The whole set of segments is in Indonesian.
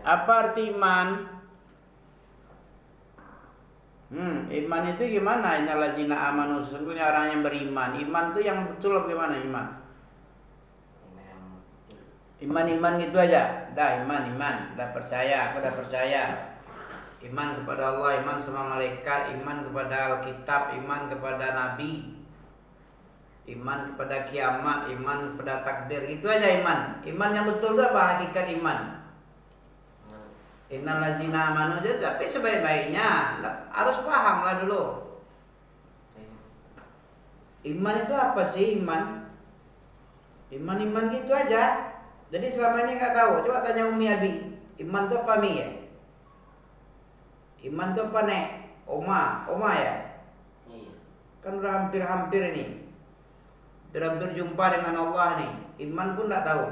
Apa arti iman? Iman itu gimana? Innallazina amanu, sesungguhnya orang yang beriman. Iman itu yang betul apa gimana iman? Iman gitu aja. Dah iman, dah percaya, aku dah percaya. Iman kepada Allah, iman sama malaikat, iman kepada Alkitab, iman kepada Nabi, iman kepada kiamat, iman kepada takdir. Itu aja iman. Iman yang betul itu apa? Hakikat iman. Innallazina amanu aja, tapi sebaik-baiknya harus pahamlah dulu. Iman itu apa sih iman? Iman gitu aja. Jadi selama ini nggak tahu. Coba tanya Umi Abi. Iman itu apa Mi ya? Iman itu apa Nek? Oma ya? Kan udah hampir-hampir ini. Udah hampir jumpa dengan Allah nih. Iman pun nggak tahu.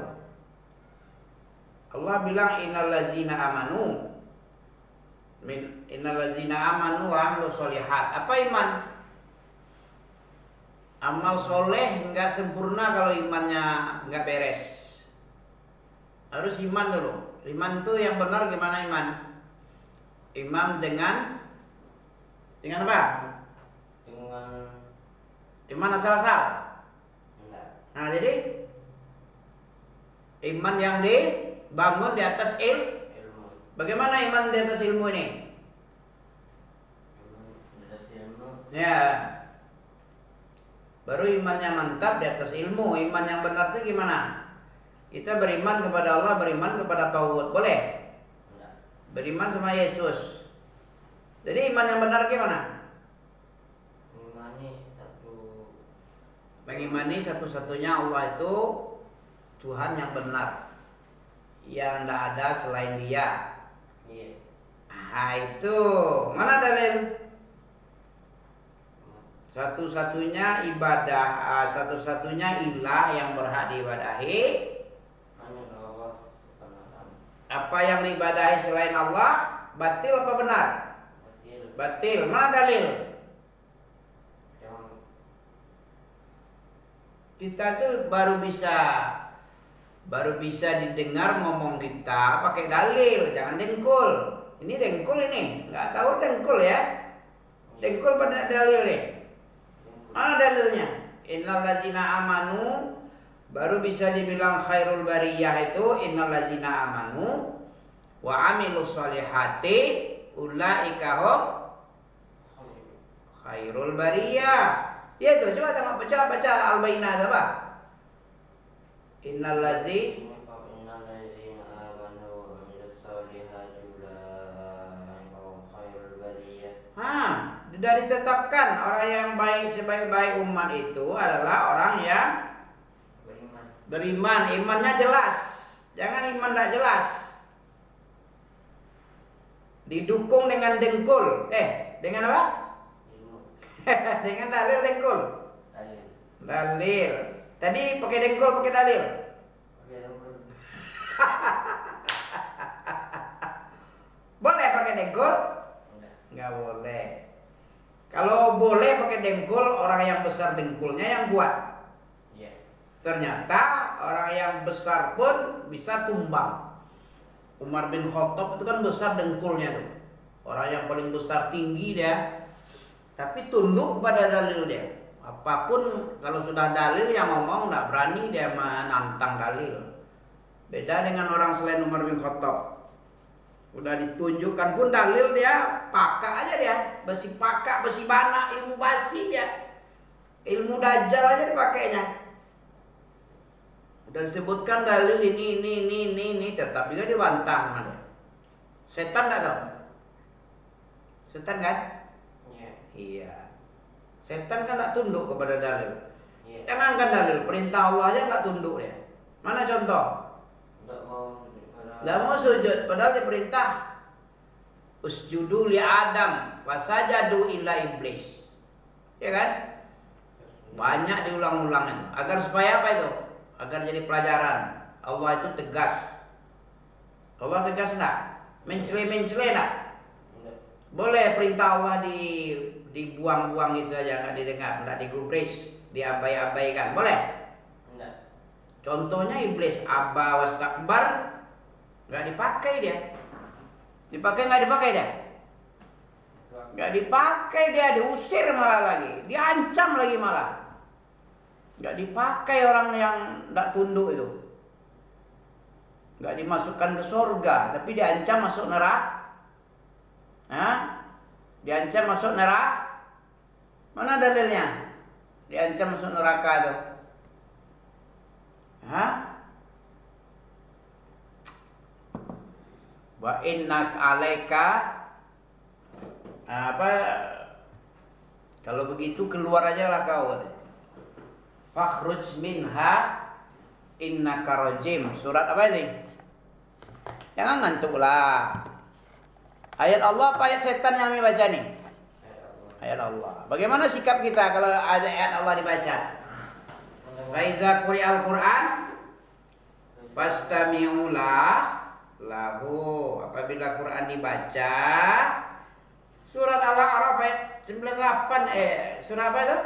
Allah bilang innallazina amanu. Innallazina amanu wa amilus sholihat. Apa iman? Amal soleh nggak sempurna kalau imannya nggak beres. Harus iman dulu. Iman itu yang benar gimana iman? Iman dengan apa? Dengan iman asal-asal. Nah jadi iman yang dibangun di atas ilmu. Bagaimana iman di atas ilmu ini? Di atas ilmu. Ya. Baru imannya mantap di atas ilmu. Iman yang benar itu gimana? Kita beriman kepada Allah, beriman kepada Tauhid. Boleh? Beriman sama Yesus. Jadi iman yang benar gimana? Mengimani satu-satunya Allah itu Tuhan yang benar, yang tidak ada selain Dia. Iya. Ah itu mana dalil? Satu-satunya ibadah, satu-satunya ilah yang berhak diibadahi. Apa yang diibadahi selain Allah batil apa benar? Batil. Mana dalil? Kita tuh baru bisa didengar ngomong kita pakai dalil, jangan dengkul. Ini dengkul ini, nggak tahu dengkul ya. Dengkul pada dalil nih. Mana dalilnya? Innallazina amanu, baru bisa dibilang khairul bariyah itu innallazina amanu wa amilus solihati ulaika hum khairul bariyah. Ya itu coba tengok baca Al-Bayyinah apa? Innallazina amanu wa amilus solihati ulaika hum khairul bariyah. Sudah ditetapkan orang yang baik sebaik-baik umat itu adalah orang yang beriman. Imannya jelas. Jangan iman tidak jelas. Didukung dengan dengkul. Dengan apa? Dengan dalil dengkul. Dalil. Tadi pakai dengkul pakai dalil. Boleh pakai dengkul? Enggak boleh. Kalau boleh pakai dengkul, orang yang besar dengkulnya yang kuat. Ternyata orang yang besar pun bisa tumbang. Umar bin Khattab itu kan besar dengkulnya tuh. Orang yang paling besar tinggi dia. Tapi tunduk kepada dalil dia. Apapun kalau sudah dalil yang ngomong nggak berani dia menantang dalil. Beda dengan orang selain Umar bin Khattab. Udah ditunjukkan pun dalil dia pakak aja dia. Besi pakak, besi bana, ilmu basi dia. Ilmu dajjal aja dipakainya. Dan disebutkan dalil ini tetap juga dibantah sama dia. Setan enggak tahu? Setan kan? Iya. Setan kan enggak tunduk kepada dalil. Jangankan dalil, perintah Allah aja enggak tunduk dia. Mana contoh? Enggak mau sujud, padahal diperintah usjudu li Adam wasajadu illa iblis. Ya kan? Banyak diulang-ulang agar supaya apa itu? Agar jadi pelajaran. Allah itu tegas. Allah tegas enggak? Mencela-mencela enggak? Boleh perintah Allah dibuang-buang itu aja, enggak didengar, enggak digubris, diabai-abaikan. Boleh? Enggak. Contohnya iblis aba wastakbar nggak dipakai dia. Dipakai nggak dipakai dia? Nggak dipakai dia, diusir malah lagi, diancam lagi malah. Nggak dipakai orang yang nggak tunduk itu. Nggak dimasukkan ke surga, tapi diancam masuk neraka. Hah? Diancam masuk neraka. Mana dalilnya? Diancam masuk neraka itu. Hah? Wa innak alaika apa? Kalau begitu keluar aja lah kau. Fakhruj minha innaka rajim. Surat apa ini? Jangan ngantuk lah. Ayat Allah apa ayat setan yang kami baca nih? Ayat Allah. Bagaimana sikap kita kalau ada ayat Allah dibaca? Wa iza quri'al Qur'an fastami'u lahu. Apabila Quran dibaca, surat Al-A'raf ayat 98 surah apa itu?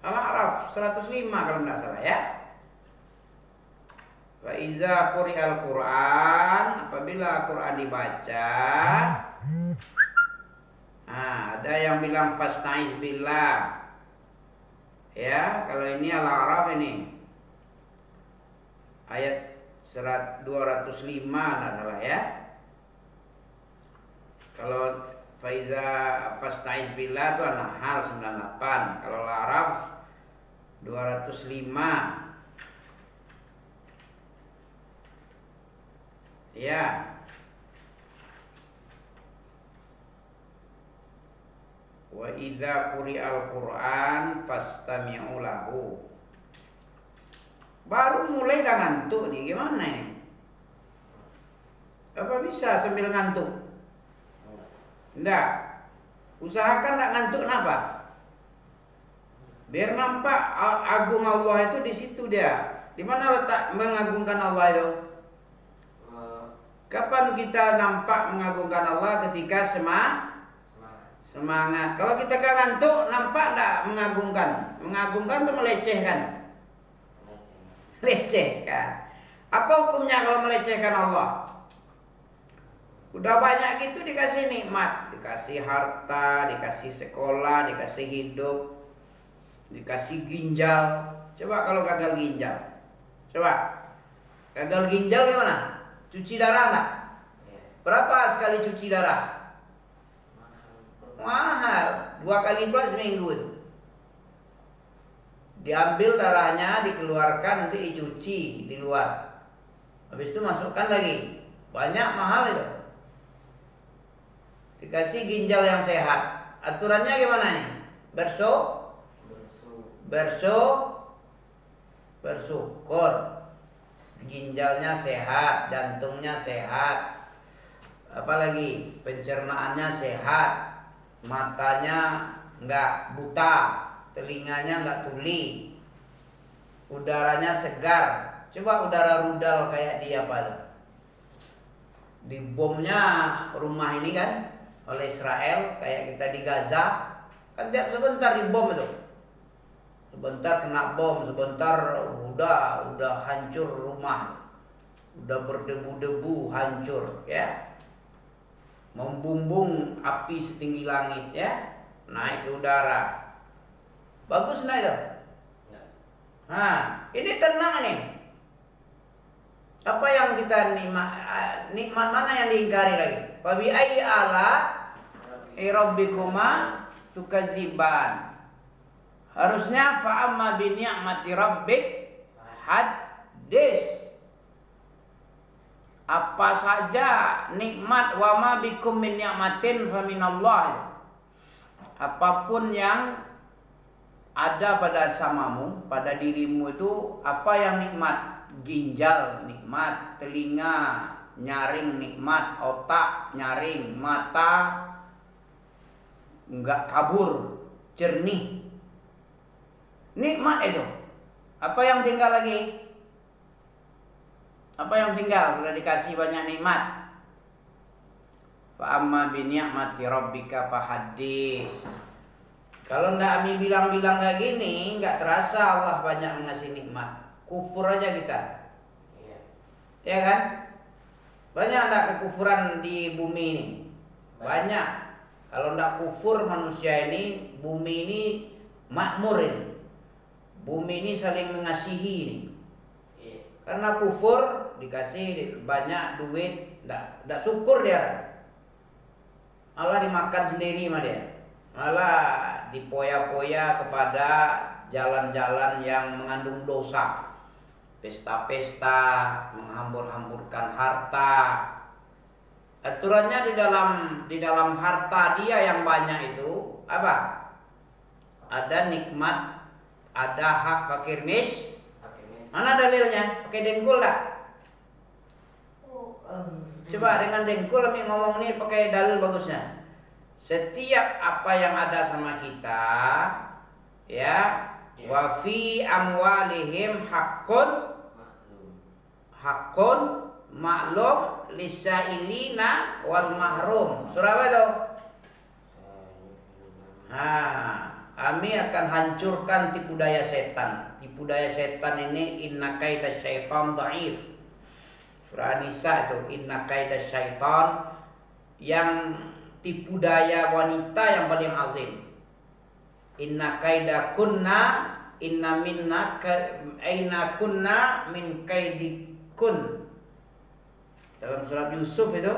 Al-A'raf 105 kalau tidak salah ya. Wa iza quri'al Qur'an, apabila Quran dibaca, ada yang bilang fasta'iz billah. Ya, kalau ini Al-A'raf ini ayat 205 enggak salah ya. Kalau faiza fasta'iz billah itu An-Nahl 98. Kalau Al-A'raf 205. Ya. Wa idza quri'al Qur'an fastami'u lahu. Baru mulai dah ngantuk nih, gimana ini? Apa bisa sambil ngantuk? Enggak. Usahakan tak ngantuk kenapa? Biar nampak agung Allah itu di situ dia. Di mana letak mengagungkan Allah itu? Kapan kita nampak mengagungkan Allah? Ketika semangat. Kalau kita kan ngantuk, nampak tak mengagungkan? Mengagungkan itu melecehkan. Melecehkan. Apa hukumnya kalau melecehkan Allah? Udah banyak gitu dikasih nikmat, dikasih harta, dikasih sekolah, dikasih hidup, dikasih ginjal. Coba kalau gagal ginjal. Coba. Gagal ginjal gimana? Cuci darah enggak? Berapa sekali cuci darah? Mahal. 2 kali pula seminggu itu. Diambil darahnya, dikeluarkan, nanti dicuci di luar. Habis itu masukkan lagi. Banyak, mahal itu. Dikasih ginjal yang sehat. Aturannya gimana nih? Bersyukur. Ginjalnya sehat, jantungnya sehat. Apalagi pencernaannya sehat. Matanya enggak buta, telinganya enggak tuli, udaranya segar. Coba udara rudal kayak dia apa? Dibomnya rumah ini kan oleh Israel, kayak kita di Gaza, kan tiap sebentar dibom itu. Sebentar kena bom, sebentar udah hancur rumah, udah berdebu-debu hancur ya. Membumbung api setinggi langit ya, naik ke udara. Bagus nah itu. Nah, ini tenang nih. Apa yang kita nikmat mana yang diingkari lagi? Wa bi ayyi ala rabbikuma tukadziban. Harusnya fa amma bi ni'mati rabbik hadis. Apa saja nikmat wa ma bikum min ni'matin fa minallah. Apapun yang ada pada samamu, pada dirimu itu, apa yang nikmat? Ginjal nikmat, telinga nyaring nikmat, otak nyaring, mata enggak kabur, jernih. Nikmat itu. Apa yang tinggal lagi? Apa yang tinggal? Sudah dikasih banyak nikmat. Fa amma bi ni'mati rabbika fahaddits. Kalau ndak Ami bilang-bilang kayak gini, nggak terasa Allah banyak mengasih nikmat. Kufur aja kita. Ya kan? Banyak enggak kekufuran di bumi ini? Banyak. Kalau enggak kufur manusia ini, bumi ini makmur ini. Bumi ini saling mengasihi ini. Karena kufur dikasih banyak duit, enggak syukur dia. Malah dimakan sendiri sama dia. Malah dipoya-poya kepada jalan-jalan yang mengandung dosa. Pesta-pesta, menghambur-hamburkan harta. Aturannya di dalam harta dia yang banyak itu apa? Ada nikmat, ada hak fakir miskin. Mana dalilnya? Pakai dengkul tak? Coba dengan dengkul kami ngomong nih pakai dalil bagusnya. Setiap apa yang ada sama kita, ya, wa fi amwalihim hakun maklum lisailina wal mahrum. Surah apa itu? Kami akan hancurkan tipu daya setan. Tipu daya setan ini inna kaidah syaitan dhaif. Surah Nisa itu inna kaidah syaitan, yang tipu daya wanita yang paling azim. Inna kaidah kunna inna minna aina kunna min kaidikun. Dalam surat Yusuf itu,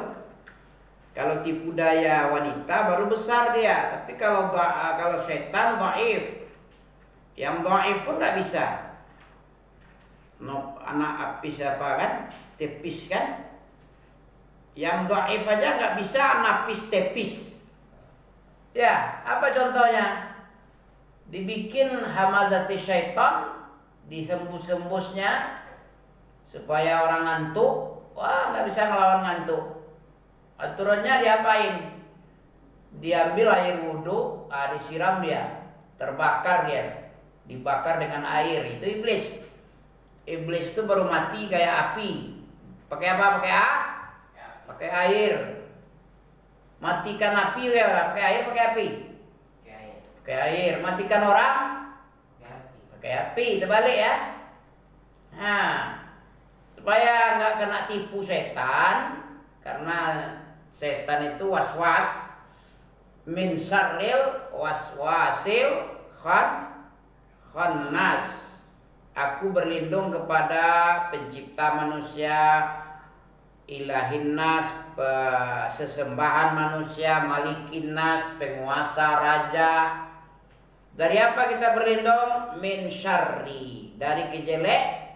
kalau tipu daya wanita baru besar dia, tapi kalau setan dhaif. Yang dhaif pun tidak bisa. Anak apis apa kan? Tepis kan? Yang dhaif aja nggak bisa napis tepis. Ya, apa contohnya? Dibikin hamazati syaitan, disembus-sembusnya supaya orang ngantuk. Wah, nggak bisa ngelawan ngantuk. Aturannya diapain? Diambil air wudhu, disiram dia, terbakar dia, dibakar dengan air. Itu iblis. Iblis itu baru mati kayak api. Pakai apa? Pakai air. Matikan api ya, pakai air, pakai api. Pakai air. Matikan orang? Pakai api. Terbalik ya. Nah, supaya nggak kena tipu setan, karena setan itu was-was, min syarril waswasil khannas. Aku berlindung kepada pencipta manusia, ilahin nas, sesembahan manusia, malikin nas, penguasa raja. Dari apa kita berlindung? Min syarri, dari kejelek.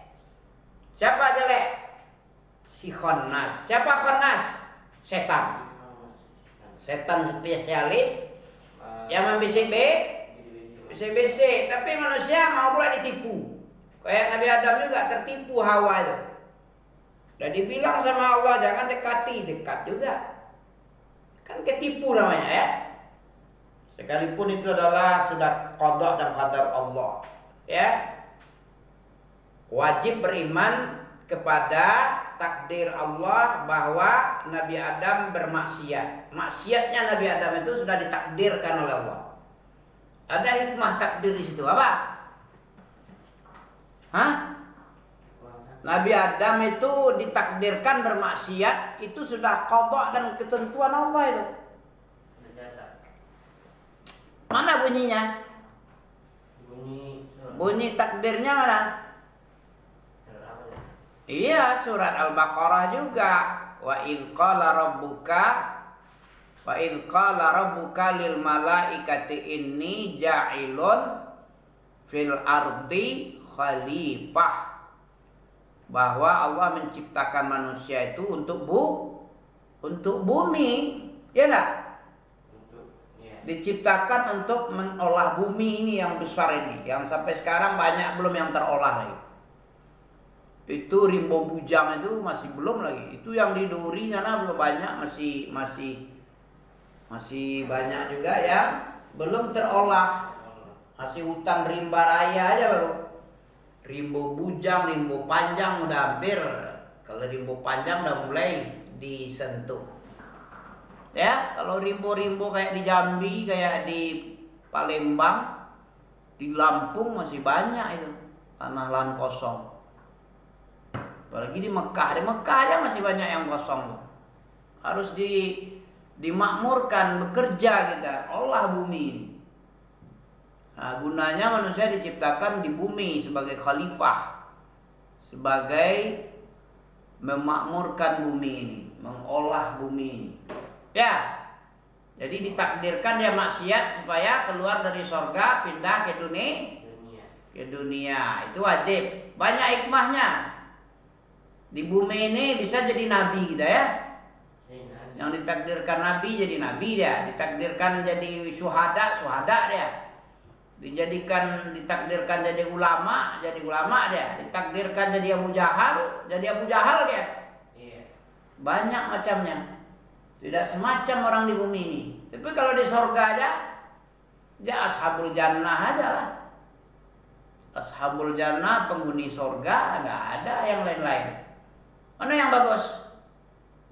Siapa jelek? Si khannas. Siapa khannas? Setan. Setan spesialis yang bisik-bisik. Tapi manusia mau pula ditipu. Kayak Nabi Adam juga tertipu Hawa itu. Dan dibilang sama Allah jangan dekati, dekat juga. Kan ketipu namanya ya. Sekalipun itu adalah sudah qada dan qadar Allah. Ya. Wajib beriman kepada takdir Allah bahwa Nabi Adam bermaksiat. Maksiatnya Nabi Adam itu sudah ditakdirkan oleh Allah. Ada hikmah takdir di situ. Apa? Nabi Adam itu ditakdirkan bermaksiat, itu sudah qada dan ketentuan Allah itu. Mana bunyinya? Bunyi takdirnya mana? Iya, surat Al-Baqarah juga. Wa idz qala rabbuka lil malaikati inni ja'ilun fil ardi khalifah. Bahwa Allah menciptakan manusia itu untuk bumi, ya enggak? Diciptakan untuk mengolah bumi ini yang besar ini, yang sampai sekarang banyak belum yang terolah lagi. Itu rimbo bujang itu masih belum lagi. Itu yang di Duri sana belum banyak, masih banyak juga yang belum terolah. Masih hutan rimba raya aja baru. Rimbo bujang, rimbo panjang udah hampir. Kalau rimbo panjang udah mulai disentuh. Ya, kalau rimbo-rimbo kayak di Jambi, kayak di Palembang, di Lampung masih banyak itu tanah lahan kosong. Apalagi di Mekah aja masih banyak yang kosong. Harus dimakmurkan, bekerja kita, olah bumi ini. Nah, gunanya manusia diciptakan di bumi sebagai khalifah, sebagai memakmurkan bumi ini, mengolah bumi ini. Ya, jadi ditakdirkan dia maksiat supaya keluar dari sorga, pindah ke dunia. Itu wajib. Banyak hikmahnya. Di bumi ini bisa jadi nabi kita ya. Yang ditakdirkan nabi jadi nabi dia, ditakdirkan jadi syuhada dia. Ditakdirkan jadi ulama dia, ditakdirkan jadi Abu Jahal dia. Banyak macamnya. Tidak semacam orang di bumi ini. Tapi kalau di surga aja, dia ashabul jannah aja lah. Ashabul jannah, penghuni surga, nggak ada yang lain-lain. Mana yang bagus?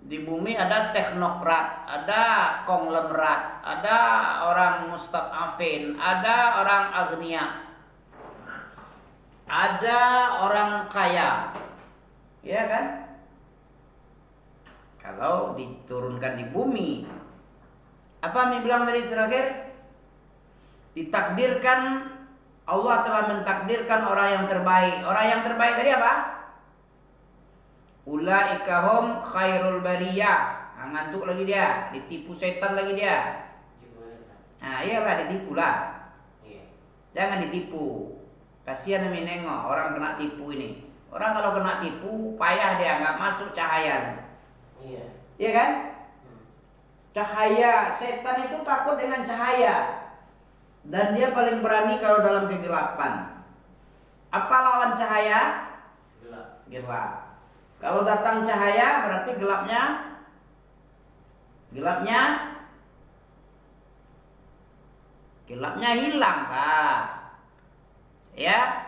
Di bumi ada teknokrat, ada konglomerat, ada orang mustadafin, ada orang agnia, ada orang kaya, ya kan? Kalau diturunkan di bumi, apa Ami bilang tadi terakhir? Ditakdirkan, Allah telah mentakdirkan orang yang terbaik. Orang yang terbaik tadi apa? Ulaika hum khairul bariyah. Nah, ngantuk lagi dia, ditipu setan lagi dia. Nah, iyalah ditipu lah. Jangan ditipu. Kasihan Ami nengok orang kena tipu ini. Orang kalau kena tipu payah dia, nggak masuk cahaya. Iya kan? Cahaya, setan itu takut dengan cahaya. Dan dia paling berani kalau dalam kegelapan. Apa lawan cahaya? Gelap. Kalau datang cahaya berarti gelapnya hilang kah? Ya.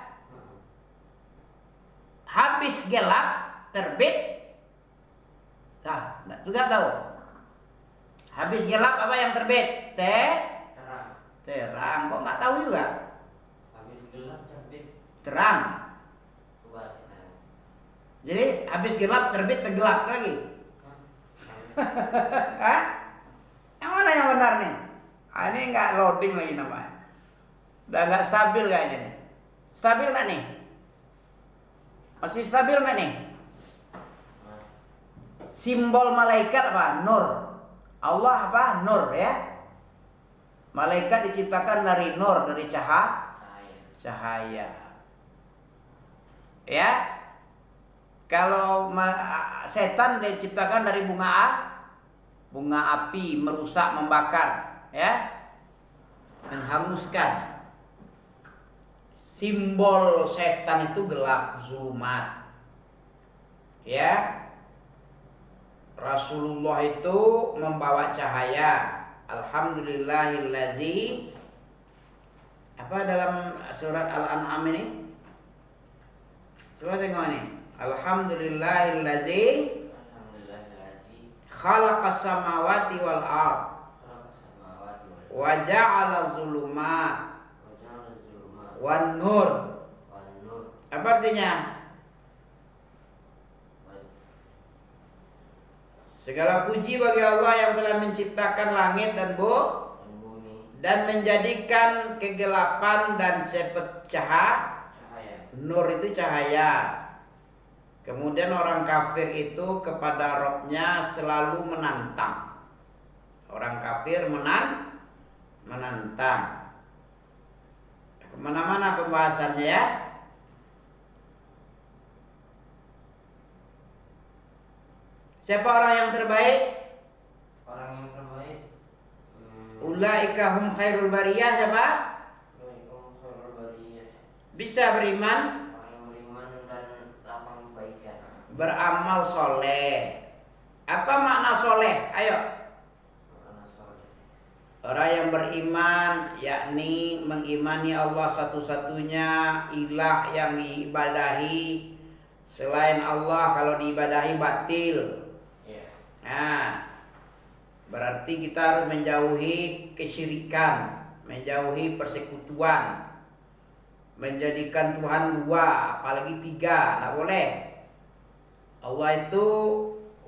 Habis gelap terbit. Nah, juga tahu. Habis gelap apa yang terbit? Terang. Kok nggak tahu juga? Habis gelap terbit terang. Jadi habis gelap terbit tergelap lagi. Hah? Yang mana yang benar nih? Ini nggak loading lagi namanya. Udah nggak stabil kayaknya nih. Stabil nggak nih? Masih stabil nggak nih? Simbol malaikat apa? Nur. Allah apa? Nur ya. Malaikat diciptakan dari nur, dari cahaya. Ya. Kalau setan diciptakan dari bunga api, merusak, membakar, ya, menghanguskan. Simbol setan itu gelap, zulumat. Ya. Rasulullah itu membawa cahaya. Alhamdulillahillazi, apa dalam surat Al-An'am ini? Coba tengok ini. Alhamdulillahillazi khalaqas samawati wal ard wa ja'ala zulumat wan nur. Apa artinya? Segala puji bagi Allah yang telah menciptakan langit dan bumi dan menjadikan kegelapan dan cahaya. Nur itu cahaya. Kemudian orang kafir itu kepada Robnya selalu menantang. Orang kafir menantang. Kemana-mana pembahasannya ya. Siapa orang yang terbaik? Orang yang terbaik. Ulaika hum khairul bariyah. Siapa? Bisa beriman. Orang yang beriman dan lapang kebaikan. Beramal soleh. Apa makna soleh? Ayo. Orang yang beriman, yakni mengimani Allah satu-satunya ilah yang diibadahi. Selain Allah kalau diibadahi batil. Nah, berarti kita harus menjauhi kesyirikan, menjauhi persekutuan, menjadikan Tuhan dua, apalagi tiga, tidak boleh. Allah itu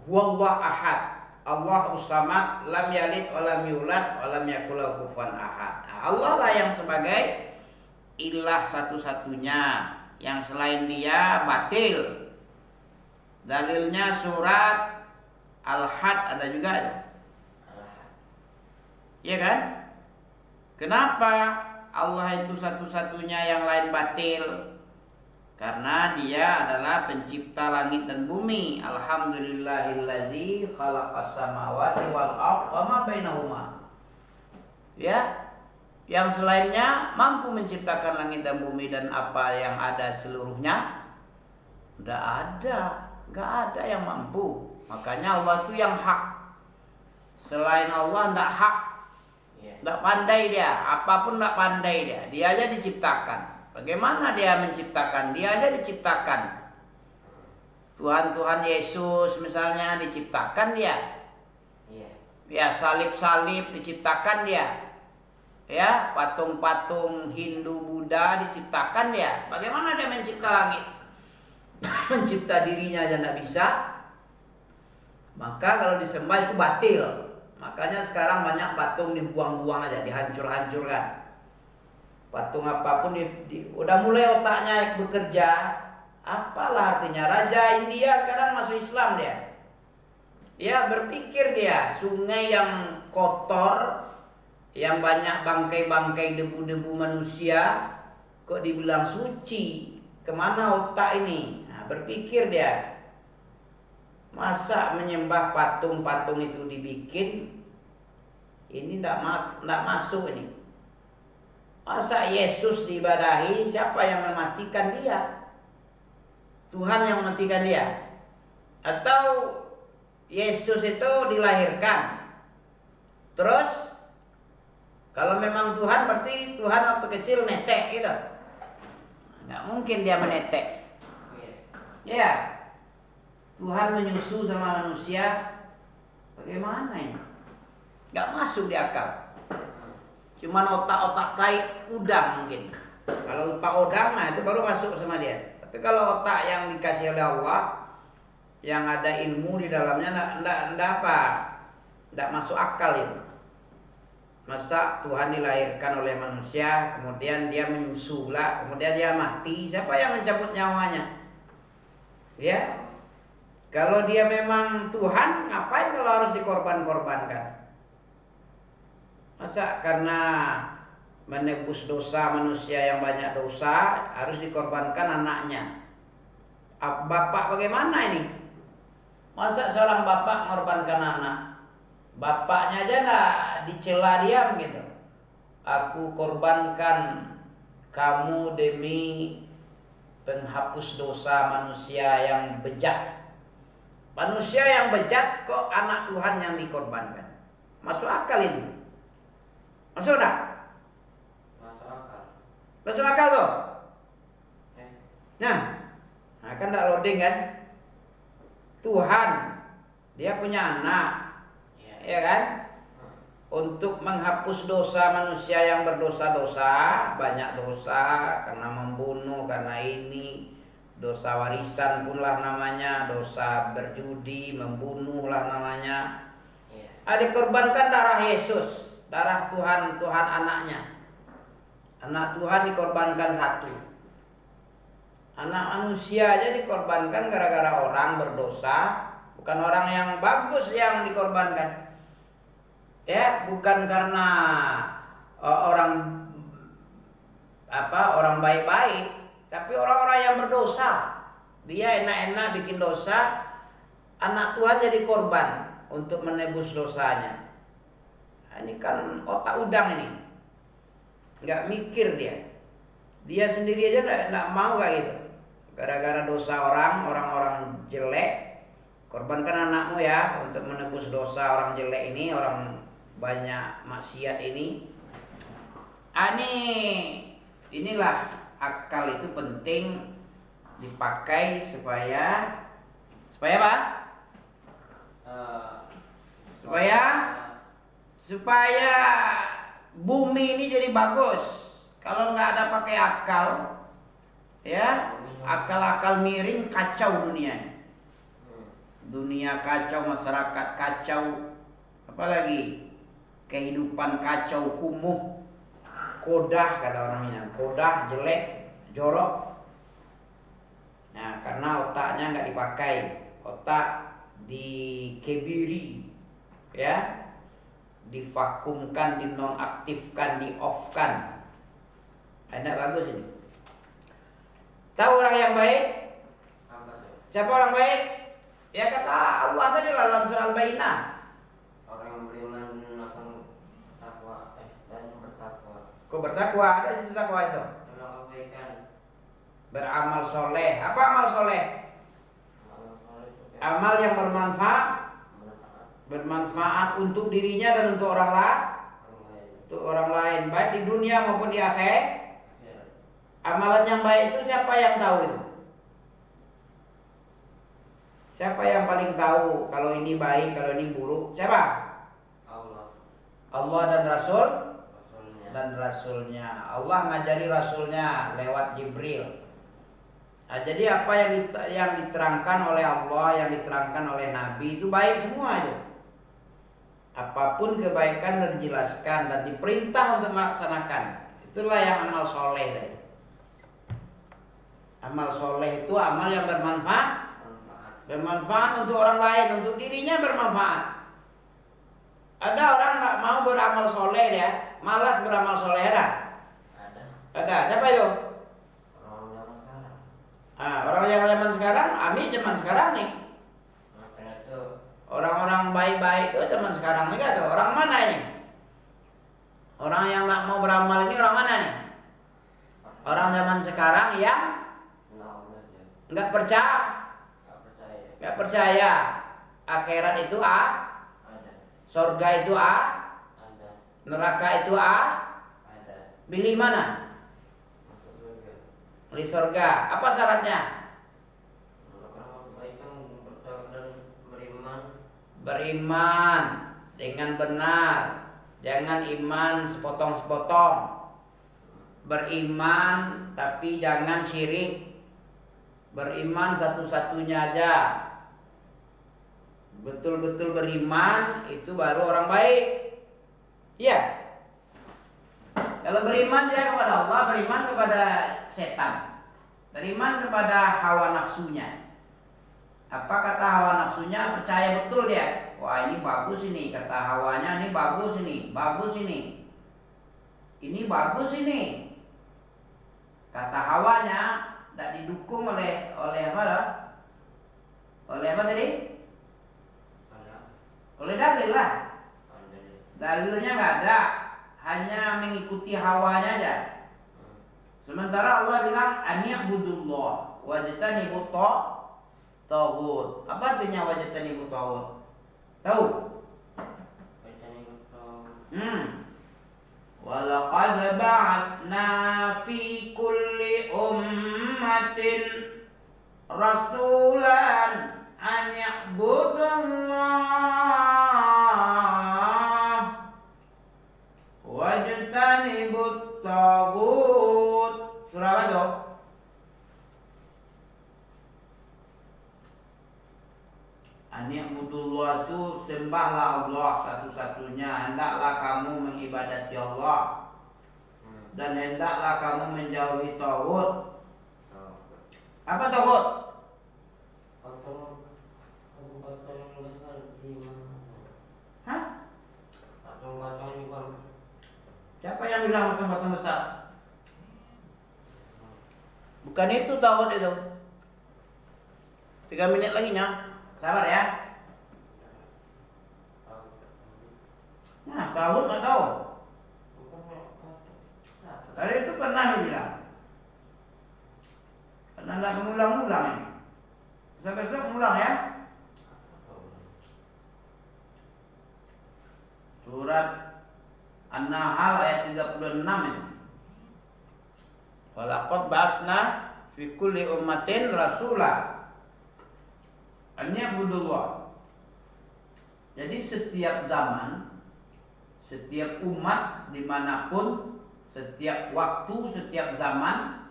huwallah ahad. Allahus samad, lam yalid wa lam yulad wa lam yakul lahu kufuwan ahad. Nah, Allah lah yang sebagai ilah satu-satunya. Yang selain dia batil. Dalilnya surat Al-Had ada juga. Iya kan? Kenapa Allah itu satu-satunya, yang lain batil? Karena dia adalah pencipta langit dan bumi. Alhamdulillahillazi khalaqas samawati wal ardh wa ma bainahuma. Ya, yang selainnya mampu menciptakan langit dan bumi dan apa yang ada seluruhnya. Udah ada, nggak ada yang mampu. Makanya Allah itu yang hak. Selain Allah nggak hak, nggak pandai dia. Apapun nggak pandai dia. Dia aja diciptakan. Bagaimana dia menciptakan? Dia aja diciptakan. Tuhan Yesus misalnya diciptakan dia. Ya, salib-salib diciptakan dia. Ya, patung-patung Hindu, Buddha diciptakan dia. Bagaimana dia mencipta langit? Mencipta dirinya aja nggak bisa. Maka kalau disembah itu batil. Makanya sekarang banyak patung dibuang-buang aja, dihancur-hancurkan. Patung apapun udah mulai otaknya bekerja. Apalah artinya? Raja India sekarang masuk Islam dia. Ya, berpikir dia, sungai yang kotor, yang banyak bangkai-bangkai debu-debu manusia, kok dibilang suci? Kemana otak ini? Nah, berpikir dia. Masa menyembah patung-patung itu dibikin? Ini tidak masuk ini. Masa Yesus diibadahi, siapa yang mematikan dia? Tuhan yang mematikan dia? Atau Yesus itu dilahirkan? Terus kalau memang Tuhan, berarti Tuhan waktu kecil netek gitu. Nggak mungkin dia menetek. Ya, Tuhan menyusu sama manusia. Bagaimana ini? Nggak masuk di akal. Cuman otak-otak tai udang mungkin. Kalau otak udang, nah itu baru masuk sama dia. Tapi kalau otak yang dikasih oleh Allah, yang ada ilmu di dalamnya, enggak apa, enggak masuk akal itu. Masa Tuhan dilahirkan oleh manusia, kemudian dia menyusu lah, kemudian dia mati, siapa yang mencabut nyawanya? Ya, kalau dia memang Tuhan, ngapain kalau harus dikorban-korbankan? Masa karena menebus dosa manusia yang banyak dosa harus dikorbankan anaknya? Bapak bagaimana ini? Masa seorang bapak mengorbankan anak? Bapaknya aja nggak dicela diam gitu. Aku korbankan kamu demi penghapus dosa manusia yang bejat. Manusia yang bejat kok anak Tuhan yang dikorbankan? Masuk akal ini? Masuk enggak? Masuk akal. Masuk akal tuh? Nah kan enggak loading kan? Tuhan, dia punya anak, ya kan? Untuk menghapus dosa manusia yang berdosa-dosa, banyak dosa, karena membunuh, karena ini, dosa warisan pun lah namanya, dosa berjudi, membunuh lah namanya. Dikorbankan darah Yesus. Darah Tuhan anaknya. Anak Tuhan dikorbankan satu. Anak manusia aja dikorbankan gara-gara orang berdosa. Bukan orang yang bagus yang dikorbankan. Ya, bukan karena orang baik-baik, tapi orang-orang yang berdosa. Dia enak-enak bikin dosa, anak Tuhan jadi korban untuk menebus dosanya. Ini kan otak udang ini, nggak mikir dia. Dia sendiri aja nggak mau kayak gitu. Gara-gara dosa orang jelek, korbankan anakmu ya untuk menebus dosa orang jelek ini, orang banyak maksiat ini. Inilah akal itu penting dipakai supaya apa? Supaya bumi ini jadi bagus. Kalau nggak ada pakai akal, ya akal-akal miring, kacau dunia. dunia kacau, masyarakat kacau, apalagi kehidupan kacau kumuh, kodah kata orang Minang, kodah jelek, jorok. Nah, karena otaknya nggak dipakai, otak dikebiri, ya, divakumkan, dinonaktifkan, di-off-kan. Enak bagus ini. Tahu orang yang baik? Siapa orang baik? Ya kata Allah tadi dalam surah Al-Bayyinah. Orang yang beriman akan bertakwa dan bertakwa. Kok bertakwa? Ada situ takwa itu. Melakukan kebaikan. Beramal soleh. Apa amal soleh? Amal yang bermanfaat untuk dirinya dan untuk orang lain. Untuk orang lain, baik di dunia maupun di akhirat. Amalan yang baik itu siapa yang tahu itu? Siapa yang paling tahu kalau ini baik, kalau ini buruk? Siapa? Allah. Allah dan Rasulnya. Allah ngajari Rasulnya lewat Jibril. Nah, jadi apa yang diterangkan oleh Allah, yang diterangkan oleh Nabi itu baik semua itu. Apapun kebaikan dan dijelaskan dan diperintah untuk melaksanakan. Itulah yang amal soleh tadi. Amal soleh itu amal yang bermanfaat. Bermanfaat untuk orang lain, untuk dirinya bermanfaat. Ada orang nggak mau beramal soleh ya, malas beramal soleh ada? Ada. Siapa itu? Orang zaman sekarang. Orang yang zaman sekarang, Ami zaman sekarang nih. Makanya itu. Orang-orang baik-baik itu zaman sekarang juga tuh. Orang mana ini? Orang yang nggak mau beramal ini orang mana nih? Orang zaman sekarang yang nggak percaya akhirat itu ada, surga itu ada, neraka itu ada. Pilih mana? Pilih surga. Apa syaratnya? Beriman dengan benar, jangan iman sepotong-sepotong. Beriman tapi jangan syirik. Beriman satu-satunya aja. Betul-betul beriman itu baru orang baik. Iya. Kalau beriman dia kepada Allah, beriman kepada setan. Beriman kepada hawa nafsunya. Apa kata hawa nafsunya? Percaya betul dia. Wah, ini bagus ini, kata hawanya, ini bagus ini, bagus ini. Ini bagus ini. Kata hawanya tidak didukung oleh apa lah? Oleh apa tadi? Oleh dalil lah. Dalilnya nggak ada, hanya mengikuti hawanya aja. Sementara Allah bilang aniyabudullah wajtanibut taghut. Apa artinya wajtanibut taghut? Tahu? Walaqad ba'atsna fi kulli ummatin rasulan an ya'budullah wajtanibut taghut. Surah apa itu? Ani'budullah itu sembahlah Allah satu-satunya. Hendaklah kamu mengibadati Allah. Dan hendaklah kamu menjauhi taghut. Apa taghut? Hah? Siapa yang bilang macam-macam besar? Bukan itu taghut itu. 3 menit lagi nya. Sabar ya. Nah, tahu nggak tahu? Tadi itu pernah bilang. Karena nggak mengulang-ulang ini. Besok-besok mengulang ya. Surat An-Nahl ayat 36 ini. Walaqad ba'atsna fi kulli ummatin rasula Aniyabudullah. Jadi setiap zaman, setiap umat dimanapun, setiap waktu, setiap zaman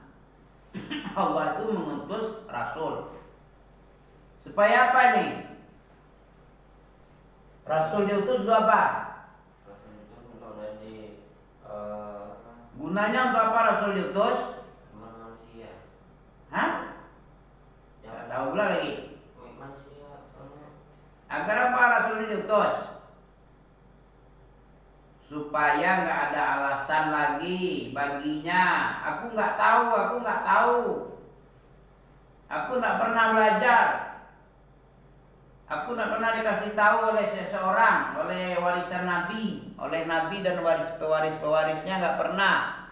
Allah itu mengutus Rasul. Supaya apa nih? Rasul diutus untuk apa? Rasul itu untuk jadi Gunanya untuk apa Rasul diutus? manusia. Hah? Tidak tahu pula lagi. Manusia soalnya. Agar apa Rasul diutus? Supaya nggak ada alasan lagi baginya. Aku nggak tahu, aku nggak tahu. Aku nggak pernah belajar. Aku nggak pernah dikasih tahu oleh seseorang, oleh warisan Nabi, oleh Nabi dan pewaris-pewarisnya nggak pernah.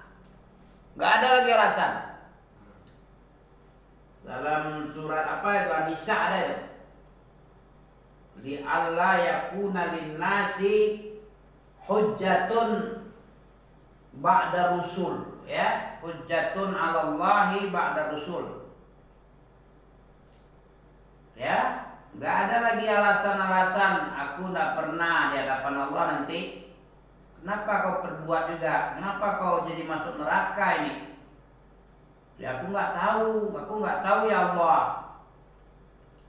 Nggak ada lagi alasan. Dalam surat apa itu An-Nisa ada itu. Li alla yakuna lin-nasi hujjatun ba'da rusul, ya, hujjatun 'alallahi ba'da rusul. Ya, nggak ada lagi alasan-alasan aku nggak pernah di hadapan Allah nanti. Kenapa kau perbuat juga? Kenapa kau jadi masuk neraka ini? Ya aku nggak tahu ya Allah.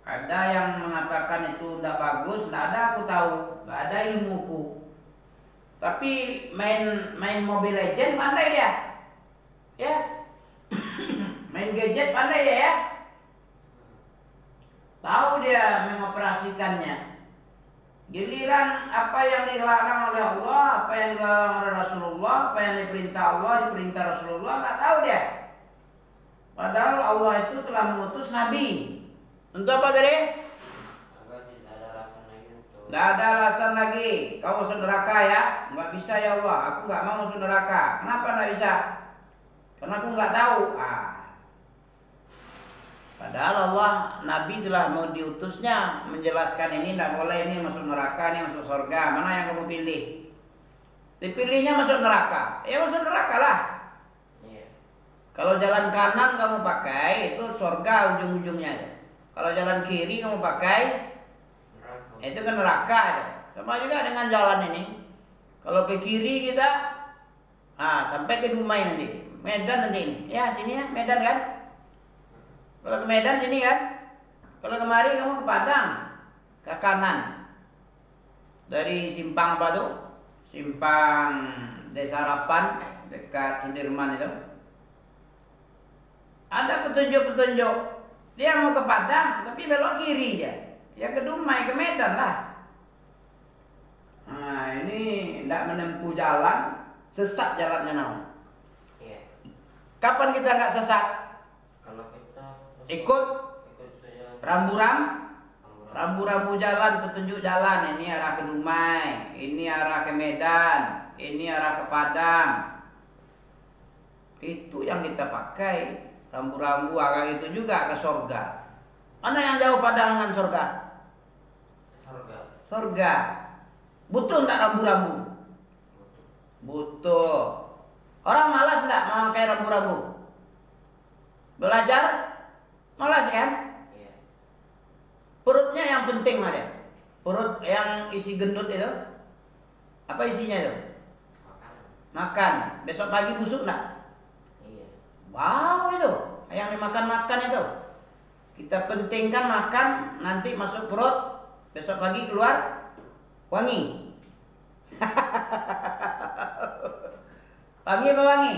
Ada yang mengatakan itu tidak bagus, tidak ada aku tahu, nggak ada ilmuku. Tapi main Mobile Legend pandai dia, ya. Main gadget pandai dia ya. Tahu dia mengoperasikannya. Giliran apa yang dilarang oleh Allah, apa yang dilarang oleh Rasulullah, apa yang diperintah Allah, diperintah Rasulullah, nggak tahu dia. Padahal Allah itu telah mengutus Nabi. Untuk apa tadi? Agar tidak ada alasan lagi untuk. Nggak ada alasan lagi. Kau masuk neraka ya? Nggak bisa ya Allah. Aku nggak mau masuk neraka. Kenapa nggak bisa? Karena aku nggak tahu. Padahal Allah, Nabi telah mau diutusnya menjelaskan ini tidak boleh, ini masuk neraka, ini masuk surga. Mana yang kamu pilih? Dipilihnya masuk neraka. Ya masuk neraka lah. Iya. Kalau jalan kanan kamu pakai itu surga ujung-ujungnya. Kalau jalan kiri kamu pakai Neraka. itu kan neraka. Sama juga dengan jalan ini. Kalau ke kiri kita, sampai ke Dumai nanti, Medan nanti ini. Ya sini ya Medan kan. Kalau ke Medan sini kan. Kalau kemari kamu ke Padang, ke kanan. Dari simpang apa tuh? Simpang Desa Harapan dekat Sudirman itu. Ada petunjuk-petunjuk. Dia mau ke Padang tapi belok kiri dia. Ya ke Dumai, ke Medan lah. Nah, ini tidak menempuh jalan, sesat jalannya namun. Iya. Kapan kita nggak sesat? Kalau kita Ikut saja rambu-rambu jalan, petunjuk jalan. Ini arah ke Dumai, ini arah ke Medan, ini arah ke Padang. Itu yang kita pakai. Rambu-rambu arah itu juga ke surga. Mana yang jauh Padang dengan surga? surga. Surga. Butuh enggak rambu-rambu? Butuh. Orang malas enggak memakai rambu-rambu? Belajar? Malas kan? Iya. Perutnya yang penting mah dia. Perut yang isi gendut itu. Apa isinya itu? Makan. Besok pagi busuk enggak? Iya. Wow itu. Yang dimakan-makan itu. Kita pentingkan makan, nanti masuk perut, besok pagi keluar wangi. Wangi apa wangi?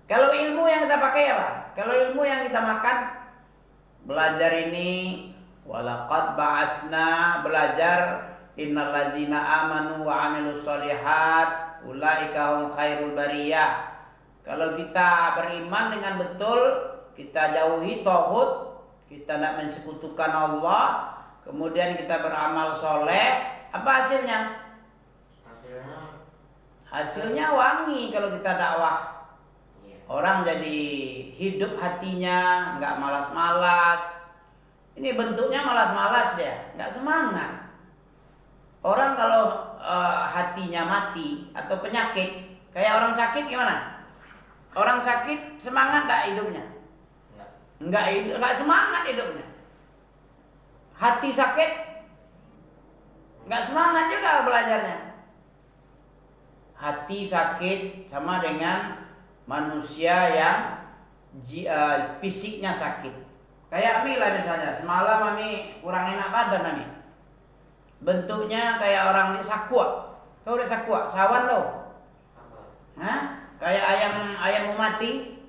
Kalau ilmu yang kita pakai apa? Kalau ilmu yang kita makan, belajar ini, walaqad ba'asna, belajar innal ladzina amanu wa 'amilus sholihat ulaika hum khairul bariyah. Kalau kita beriman dengan betul, kita jauhi tauhid, kita tidak mensekutukan Allah, kemudian kita beramal soleh, apa hasilnya? Hasilnya wangi kalau kita dakwah. Orang jadi hidup hatinya, nggak malas-malas. Ini bentuknya malas-malas dia, nggak semangat. Orang kalau hatinya mati atau penyakit, kayak orang sakit gimana? Orang sakit semangat nggak hidupnya? Nggak semangat hidupnya. Hati sakit, nggak semangat juga belajarnya. Hati sakit sama dengan manusia yang fisiknya sakit. Kayak Ami lah misalnya, semalam Ami kurang enak badan Ami. Bentuknya kayak orang di sakua. Tahu di sakua? Sawan tau? Hah? Kayak ayam mau mati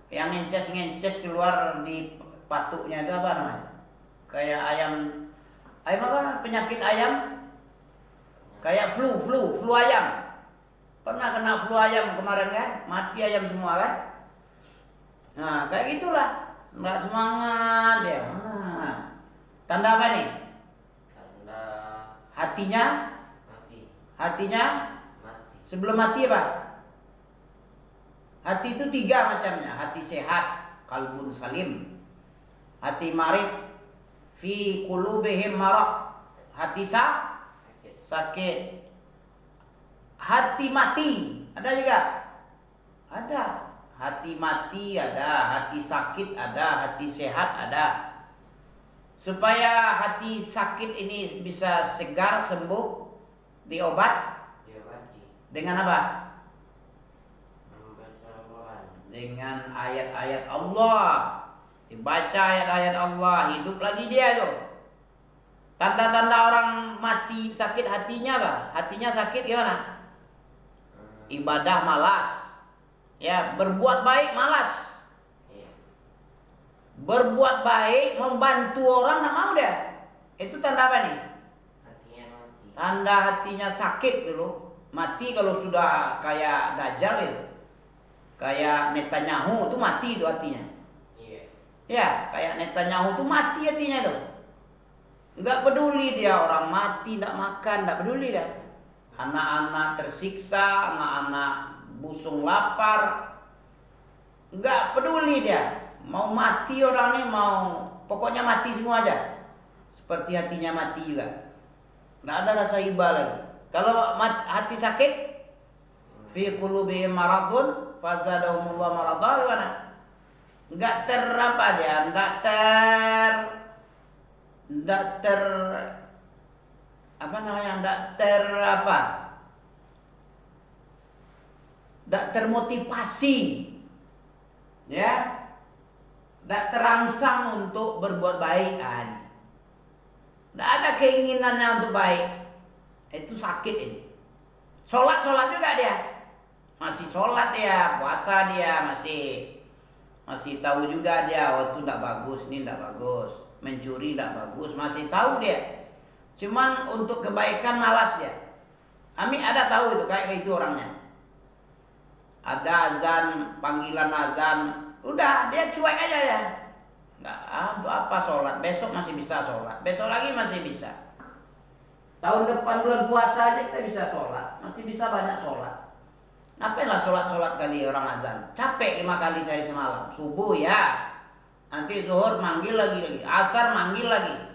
yang ngences keluar di patuknya itu apa namanya? Kayak ayam apa? Penyakit ayam? Kayak flu ayam. Pernah kena flu ayam kemarin kan? Mati ayam semua kan? Nah, kayak gitulah. Nggak semangat ya. Nah, tanda apa nih? Tanda hatinya mati. Hatinya Mati. sebelum mati apa? Hati itu 3 macamnya. Hati sehat, qalbun salim. Hati marid, fi qulubihim marad. Hati sakit. Hati mati, ada juga? Ada. Hati mati ada, hati sakit ada, hati sehat ada. Supaya hati sakit ini bisa segar, sembuh, diobati. Dengan apa? Dengan ayat-ayat Allah. Dibaca ayat-ayat Allah, hidup lagi dia tuh. Tanda-tanda orang mati sakit hatinya apa? Hatinya sakit gimana? Ibadah malas. Ya, berbuat baik malas. Berbuat baik, membantu orang nggak mau dia. Itu tanda apa nih? Hatinya mati. Tanda hatinya sakit dulu. Mati kalau sudah kayak Dajjal itu. Kayak Netanyahu itu mati itu hatinya. Iya. Ya, kayak Netanyahu itu mati hatinya itu. Nggak peduli dia orang mati, nggak makan, nggak peduli dia. Anak-anak tersiksa, anak-anak busung lapar, nggak peduli dia. Mau mati orang ini pokoknya mati semua aja. Seperti hatinya mati juga. Nggak ada rasa iba lagi. Kalau hati sakit, fi qulubihim maradun, fazadahumullah maradah, gimana? Nggak terapa dia, nggak termotivasi, ya, nggak terangsang untuk berbuat baik, nggak ada keinginannya untuk baik, itu sakit ini. Sholat juga dia, masih sholat dia, puasa dia, masih tahu juga dia, oh itu nggak bagus, ini nggak bagus, mencuri nggak bagus, masih tahu dia. Cuman untuk kebaikan malas dia. Ami ada tahu itu kayak itu orangnya. Ada azan, panggilan azan, udah dia cuek aja ya. Nggak apa sholat, besok masih bisa sholat, besok lagi masih bisa. Tahun depan bulan puasa aja kita bisa sholat, masih bisa banyak sholat. Ngapain lah sholat kali orang azan? Capek 5 kali sehari semalam. Subuh ya, nanti zuhur manggil lagi, asar manggil lagi.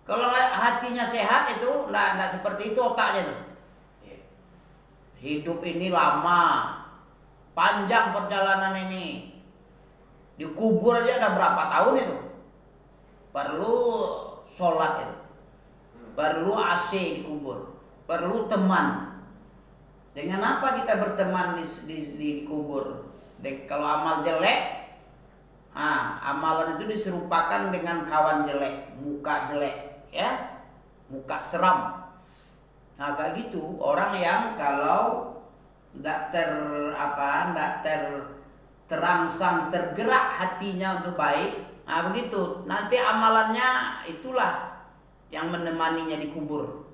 Kalau hatinya sehat itu nggak seperti itu otaknya tuh. Hidup ini lama, panjang perjalanan ini. Dikubur aja ada berapa tahun itu. Perlu sholat itu, perlu AC dikubur, perlu teman. Dengan apa kita berteman di kubur? Kalau amal jelek, amalan itu diserupakan dengan kawan jelek, muka jelek. Ya, muka seram. Nah kayak gitu orang yang kalau tidak terangsang tergerak hatinya untuk baik, nah begitu nanti amalannya itulah yang menemaninya di kubur.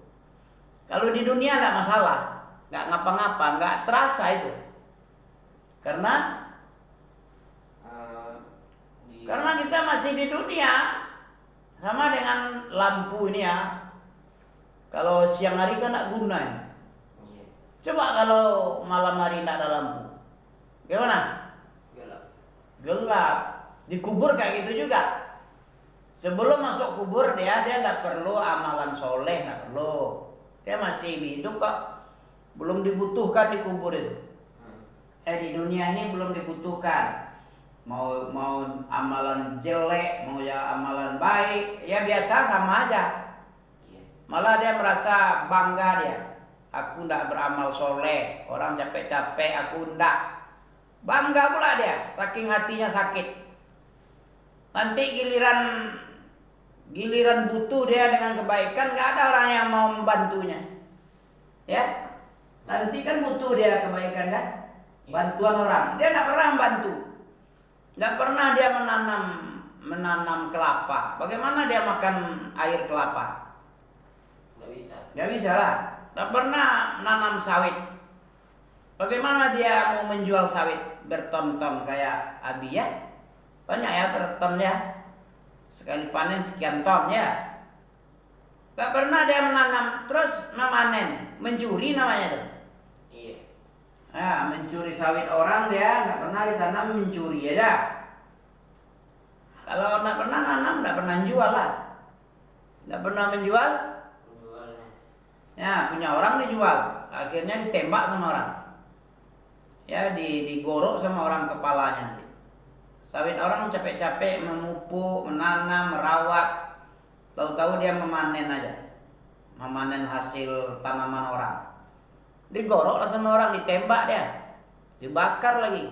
Kalau di dunia tidak masalah, nggak ngapa-ngapa, nggak terasa itu, karena kita masih di dunia. Sama dengan lampu ini ya. Kalau siang hari kan tidak guna ya. Coba kalau malam hari tidak ada lampu, gimana? Gelap. Dikubur kayak gitu juga. Sebelum masuk kubur dia tidak perlu amalan soleh, tidak perlu. Dia masih hidup kok, belum dibutuhkan di kubur itu. Di dunia ini belum dibutuhkan. Mau amalan jelek, mau ya amalan baik, ya biasa sama aja. Malah dia merasa bangga dia. Aku ndak beramal soleh, orang capek-capek, aku ndak. Bangga pula dia, saking hatinya sakit. Nanti giliran Giliran butuh dia dengan kebaikan, nggak ada orang yang mau membantunya. Ya, nanti kan butuh dia kebaikan kan, bantuan orang. Dia nggak pernah membantu, nggak pernah dia menanam kelapa. Bagaimana dia makan air kelapa? Nggak bisa. Nggak bisa lah. Nggak pernah menanam sawit. Bagaimana dia mau menjual sawit berton-ton kayak Abi ya? Banyak ya berton ya. Sekali panen sekian ton ya. Gak pernah dia menanam terus memanen, mencuri namanya tuh. Iya. Nah, mencuri sawit orang dia nggak pernah ditanam, mencuri aja. Kalau nggak pernah nanam, nggak pernah jual lah. Nggak pernah menjual, Penjualnya. ya punya orang dijual, akhirnya ditembak sama orang. Ya digorok sama orang kepalanya nanti. Sawit orang capek-capek memupuk, menanam, merawat, tahu-tahu dia memanen aja, memanen hasil tanaman orang. Digorok lah sama orang, ditembak dia, dibakar lagi.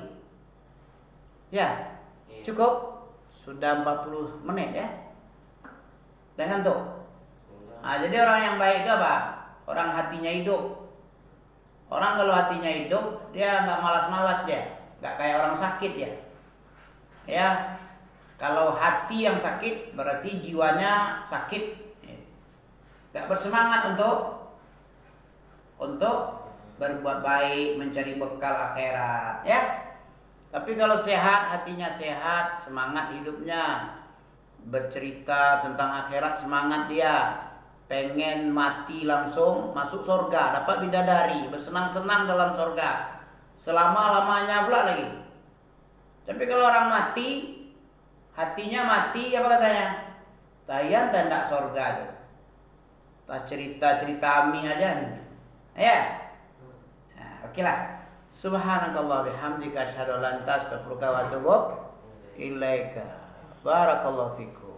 Ya, Iya. cukup. Sudah 40 menit ya. Dengan tuh. Sudah. Nah, jadi orang yang baik itu apa? Orang hatinya hidup. Orang kalau hatinya hidup, dia nggak malas-malas dia, nggak kayak orang sakit ya. Ya, kalau hati yang sakit berarti jiwanya sakit, nggak bersemangat untuk berbuat baik, mencari bekal akhirat, ya. Tapi kalau sehat, hatinya sehat, semangat hidupnya, bercerita tentang akhirat, semangat dia, pengen mati langsung masuk surga, dapat bidadari, bersenang-senang dalam surga, selama-lamanya pula lagi. Tapi kalau orang mati, hatinya mati, apa katanya? Tayan tanda surga tuh. Tak cerita-cerita mi aja. Ya. Nah, oke lah. Subhanakallah bihamdika asyhadu an la ilaha illa anta astaghfiruka wa atubu ilaika. Barakallahu fikum.